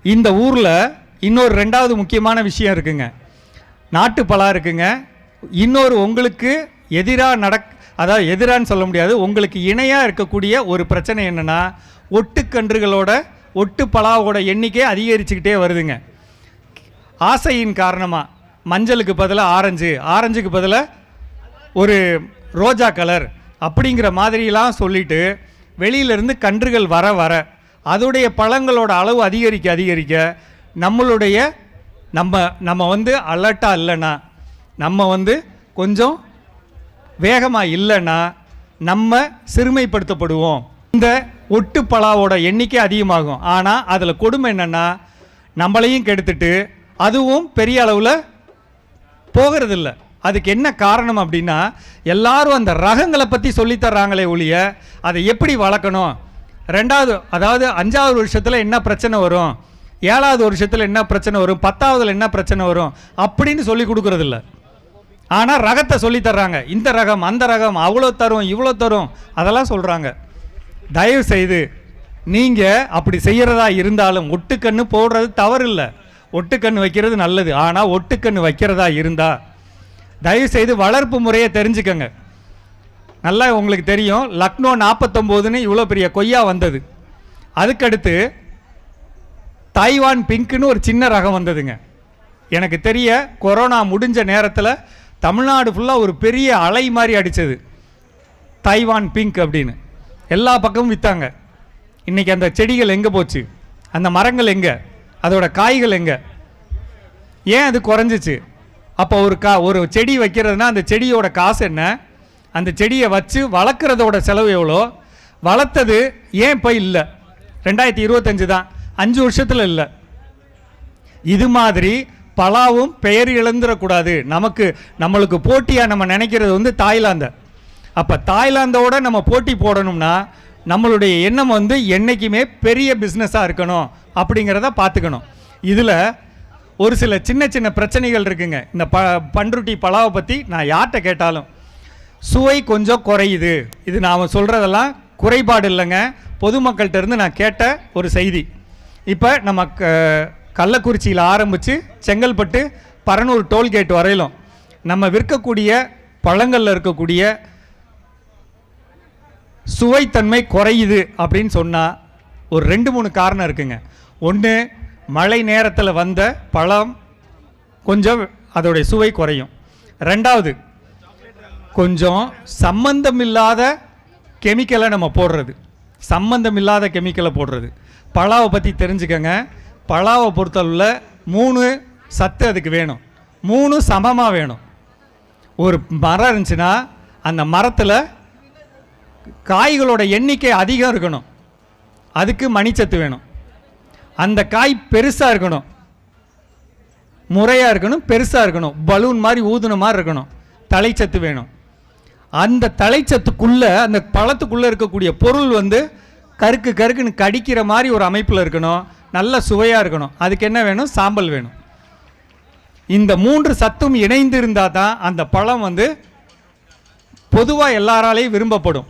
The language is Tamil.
இந்த ஊரில் இன்னொரு ரெண்டாவது முக்கியமான விஷயம் இருக்குங்க. நாட்டுப்பழம் இருக்குங்க. இன்னொரு உங்களுக்கு எதிராக அதாவது எதிரான்னு சொல்ல முடியாது, உங்களுக்கு இணையாக இருக்கக்கூடிய ஒரு பிரச்சனை என்னென்னா, ஒட்டுக்கன்றுகளோட ஒட்டுப்பலாவோட எண்ணிக்கை அதிகரிச்சுக்கிட்டே வருதுங்க. ஆசையின் காரணமாக மஞ்சளுக்கு பதிலாக ஆரஞ்சுக்கு பதிலாக ஒரு ரோஜா கலர் அப்படிங்கிற மாதிரிலாம் சொல்லிட்டு வெளியிலேருந்து கன்றுகள் வர அதோடைய பழங்களோட அளவு அதிகரிக்க நம்மளுடைய நம்ம வந்து அலர்ட்டாக இல்லைன்னா, நம்ம வந்து கொஞ்சம் வேகமாக இல்லைன்னா நம்ம சிறுமைப்படுத்தப்படுவோம். இந்த ஒட்டுப்பலாவோட எண்ணிக்கை அதிகமாகும். ஆனால் அதில் கொடுமை என்னென்னா, நம்மளையும் கெடுத்துட்டு அதுவும் பெரிய அளவில் போகிறதில்ல. அதுக்கு என்ன காரணம் அப்படின்னா, எல்லாரும் அந்த ரகங்களை பற்றி சொல்லித்தர்றாங்களே ஒழிய அதை எப்படி வளர்க்கணும், அதாவது 5வது வருஷத்தில் என்ன பிரச்சனை வரும், 7வது வருஷத்தில் என்ன பிரச்சனை வரும், 10வதுல என்ன பிரச்சனை வரும் அப்படின்னு சொல்லி கொடுக்குறதில்ல. ஆனால் ரகத்தை சொல்லித்தர்றாங்க. இந்த ரகம் அந்த ரகம் அவ்வளோ தரும் இவ்வளோ தரும் அதெல்லாம் சொல்கிறாங்க. தயவு செய்து நீங்கள் அப்படி செய்கிறதா இருந்தாலும் ஒட்டுக்கண்ணு போடுறது தவறு இல்லை, ஒட்டுக்கண்ணு வைக்கிறது நல்லது. ஆனால் ஒட்டுக்கண்ணு வைக்கிறதா இருந்தால் தயவு செய்து வளர்ப்பு முறையை தெரிஞ்சுக்கங்க. நல்லா உங்களுக்கு தெரியும், லக்னோ 49ன்னு இவ்வளோ பெரிய கொய்யா வந்தது. அதுக்கடுத்து தாய்வான் பிங்க்னு ஒரு சின்ன ரகம் வந்ததுங்க. எனக்கு தெரிய கொரோனா முடிஞ்ச நேரத்தில் தமிழ்நாடு ஃபுல்லாக ஒரு பெரிய அலை மாதிரி அடித்தது, தாய்வான் பிங்க் அப்படின்னு. எல்லா பக்கமும் விற்றாங்க. இன்றைக்கி அந்த செடிகள் எங்கே போச்சு, அந்த மரங்கள் எங்கே, அதோட காய்கள் எங்கே, ஏன் அது குறைஞ்சிச்சு? அப்போ ஒரு செடி வைக்கிறதுனா அந்த செடியோட காசு என்ன, அந்த செடியை வச்சு வளர்க்குறதோட செலவு எவ்வளோ, வளர்த்தது ஏன் இப்போ இல்லை? 2025 தான், 5 வருஷத்தில் இல்லை. இது மாதிரி பலாவும் பெயர் இழந்துடக்கூடாது. நம்மளுக்கு போட்டியாக நம்ம நினைக்கிறது வந்து தாய்லாந்தை. அப்போ தாய்லாந்தோட நம்ம போட்டி போடணும்னா நம்மளுடைய எண்ணம் வந்து என்றைக்குமே பெரிய பிஸ்னஸாக இருக்கணும் அப்படிங்கிறத பார்த்துக்கணும். இதில் ஒரு சில சின்ன சின்ன பிரச்சனைகள் இருக்குங்க. இந்த பண்ருட்டி பலாவை பற்றி நான் யார்கிட்ட கேட்டாலும் சுவை கொஞ்சம் குறையுது. இது நான் சொல்கிறதெல்லாம் குறைபாடு இல்லைங்க, பொதுமக்கள்கிட்ட இருந்து நான் கேட்ட ஒரு செய்தி. இப்போ நம்ம கள்ளக்குறிச்சியில் ஆரம்பித்து செங்கல்பட்டு பரனூர் டோல்கேட் வரையிலும் நம்ம விற்கக்கூடிய பழங்களில் இருக்கக்கூடிய சுவைத்தன்மை குறையுது அப்படின்னு சொன்னால் ஒரு 2-3 காரணம் இருக்குங்க. ஒன்று, மழை நேரத்தில் வந்த பழம் கொஞ்சம் அதோடைய சுவை குறையும். 2வது, கொஞ்சம் சம்பந்தமில்லாத கெமிக்கலை நம்ம போடுறது, சம்பந்தமில்லாத கெமிக்கலை போடுறது. பலாவை பற்றி தெரிஞ்சுக்கங்க. பலாவை பொறுத்தளவில் 3 சத்து அதுக்கு வேணும், 3 சமமாக வேணும். ஒரு மரம் இருந்துச்சுன்னா அந்த மரத்தில் காய்களோட எண்ணிக்கை அதிகம் இருக்கணும், அதுக்கு மணிச்சத்து வேணும். அந்த காய் பெருசாக இருக்கணும், முறையாக இருக்கணும், பெருசாக இருக்கணும், பலூன் மாதிரி ஊதுன மாதிரி இருக்கணும், தலைச்சத்து வேணும். அந்த தலைச்சத்துக்குள்ளே அந்த பழத்துக்குள்ளே இருக்கக்கூடிய பொருள் வந்து கருக்குன்னு கடிக்கிற மாதிரி ஒரு அமைப்பில் இருக்கணும், நல்ல சுவையாக இருக்கணும். அதுக்கு என்ன வேணும்? சாம்பல் வேணும். இந்த 3 சத்தும் இணைந்து இருந்தால் தான் அந்த பழம் வந்து பொதுவாக எல்லாராலையும் விரும்பப்படும்.